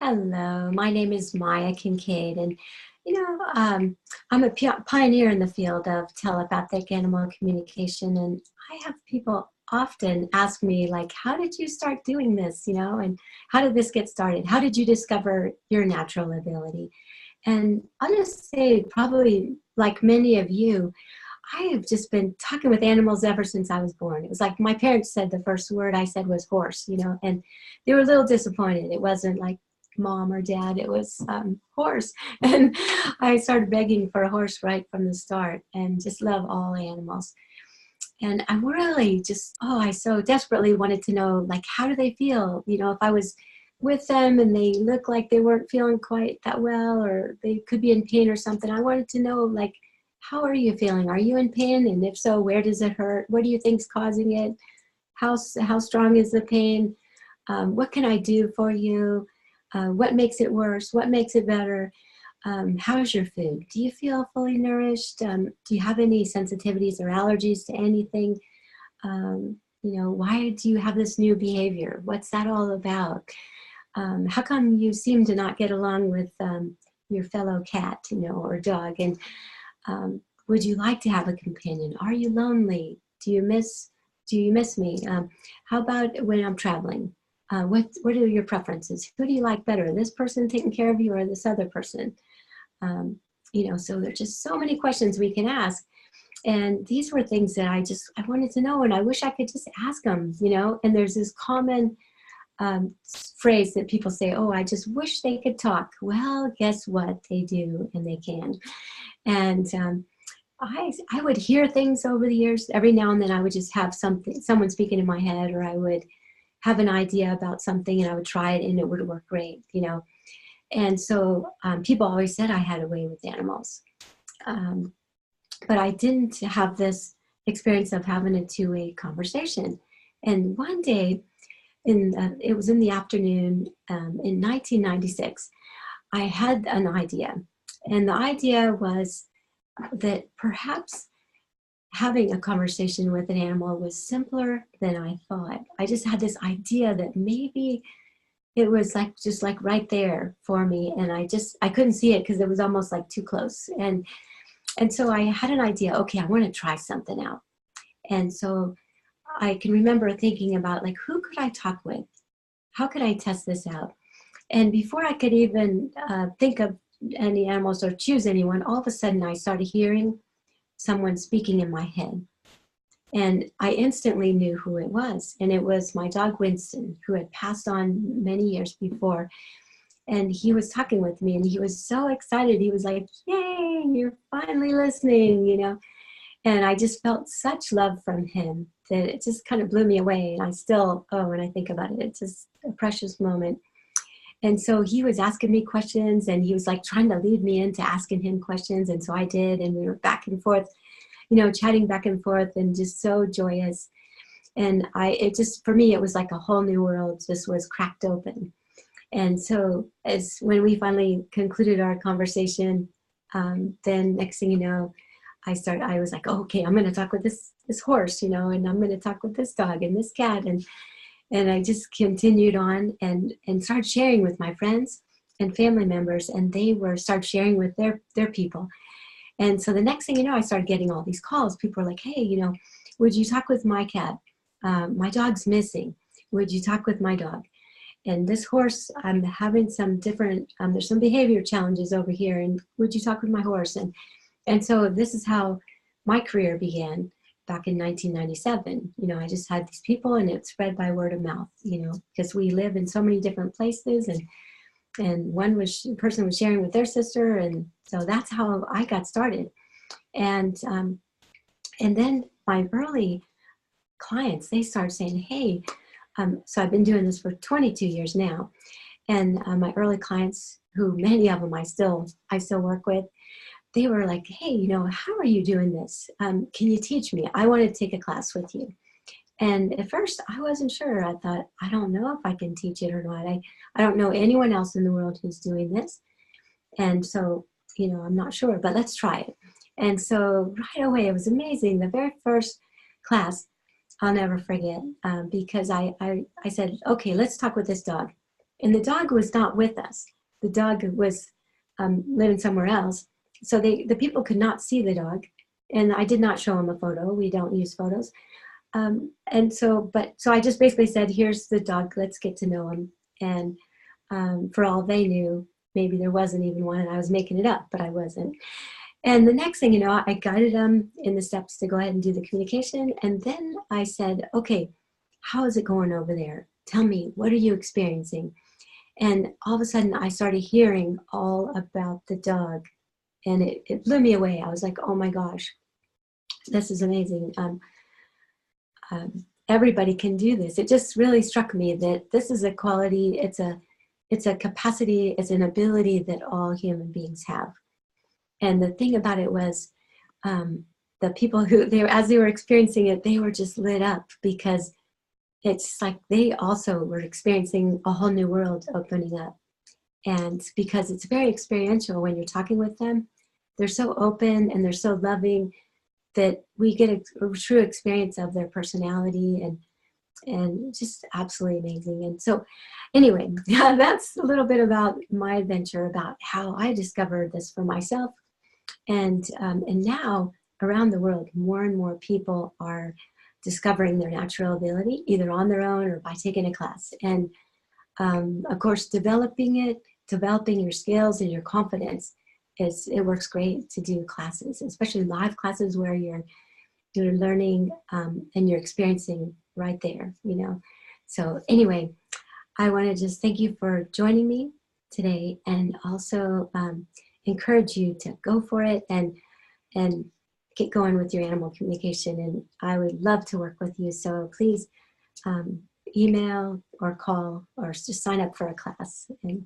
Hello, my name is Maia Kincaid, and I'm a pioneer in the field of telepathic animal communication, and I have people often ask me, like, how did you start doing this, and how did this get started? How did you discover your natural ability? And I'll just say, probably like many of you, I have just been talking with animals ever since I was born. It was like my parents said the first word I said was horse, and they were a little disappointed. It wasn't like mom or dad, it was horse. And I started begging for a horse right from the start and just love all animals. And I'm really just, I so desperately wanted to know, like, how do they feel? If I was with them and they look like they weren't feeling quite that well, or they could be in pain or something, I wanted to know, like, how are you feeling? Are you in pain? And if so, where does it hurt? What do you think's causing it? How strong is the pain? What can I do for you? What makes it worse? What makes it better? How's your food? Do you feel fully nourished? Do you have any sensitivities or allergies to anything? Why do you have this new behavior? What's that all about? How come you seem to not get along with your fellow cat, or dog? And would you like to have a companion? Are you lonely? Do you miss me? How about when I'm traveling? What are your preferences? Who do you like better? This person taking care of you or this other person? So there's just so many questions we can ask. And these were things that I wanted to know, and I wish I could just ask them, and there's this common phrase that people say, oh, I just wish they could talk. Well, guess what? They do, and they can. And I would hear things over the years. Every now and then I would just have someone speaking in my head, or I would have an idea about something and I would try it and it would work great, And so people always said I had a way with animals. But I didn't have this experience of having a two-way conversation. And one day, it was in the afternoon in 1996, I had an idea. And the idea was that perhaps having a conversation with an animal was simpler than I thought. I just had this idea that maybe it was just like right there for me. And I couldn't see it because it was almost like too close. And so I had an idea, okay, I want to try something out. And so I can remember thinking about, like, who could I talk with? How could I test this out? And before I could even think of any animals or choose anyone, all of a sudden I started hearing someone speaking in my head. And I instantly knew who it was. And it was my dog, Winston, who had passed on many years before. And he was talking with me and he was so excited. He was like, yay, you're finally listening, And I just felt such love from him that it just kind of blew me away. And I still, when I think about it, it's just a precious moment. And so he was asking me questions and he was like trying to lead me into asking him questions. And so I did, and we were back and forth, chatting back and forth, and just so joyous. And for me, it was like a whole new world just was cracked open. And so when we finally concluded our conversation, then next thing you know, I was like, oh, okay, I'm going to talk with this horse, and I'm going to talk with this dog and this cat. And I just continued on and started sharing with my friends and family members, and they started sharing with their people. And so the next thing you know, I started getting all these calls. People were like, hey, would you talk with my cat? My dog's missing. Would you talk with my dog? And this horse, I'm having some different, there's some behavior challenges over here, and would you talk with my horse? And so this is how my career began back in 1997. I just had these people, and it spread by word of mouth, because we live in so many different places, and one person was sharing with their sister, and so that's how I got started. And then my early clients, they started saying, hey, so I've been doing this for 22 years now, and my early clients, who many of them I still work with, they were like, hey, how are you doing this? Can you teach me? I want to take a class with you. And at first I wasn't sure. I thought, I don't know if I can teach it or not. I don't know anyone else in the world who's doing this. And so, I'm not sure, but let's try it. And so right away, it was amazing. The very first class, I'll never forget, because I said, okay, let's talk with this dog. And the dog was not with us. The dog was living somewhere else. So the people could not see the dog. And I did not show him a photo. We don't use photos. And so I just basically said, here's the dog, let's get to know him. And for all they knew, maybe there wasn't even one and I was making it up, but I wasn't. And the next thing you know, I guided them in the steps to go ahead and do the communication. And then I said, okay, how is it going over there? Tell me, what are you experiencing? And all of a sudden I started hearing all about the dog, and it blew me away. I was like, oh my gosh, this is amazing. Everybody can do this. It just really struck me that this is a quality, it's a capacity, it's an ability that all human beings have. And the thing about it was, the people who, as they were experiencing it, they were just lit up, because it's like they also were experiencing a whole new world opening up. And because it's very experiential when you're talking with them, they're so open and they're so loving that we get a true experience of their personality, and just absolutely amazing. And so anyway, that's a little bit about my adventure, about how I discovered this for myself. And now around the world, more and more people are discovering their natural ability, either on their own or by taking a class. And of course, developing your skills and your confidence, it works great to do classes, especially live classes where you're learning and you're experiencing right there, you know. So anyway, I want to just thank you for joining me today, and also encourage you to go for it and get going with your animal communication. And I would love to work with you. So please email or call or just sign up for a class, and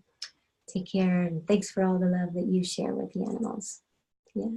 take care. And thanks for all the love that you share with the animals. Yeah.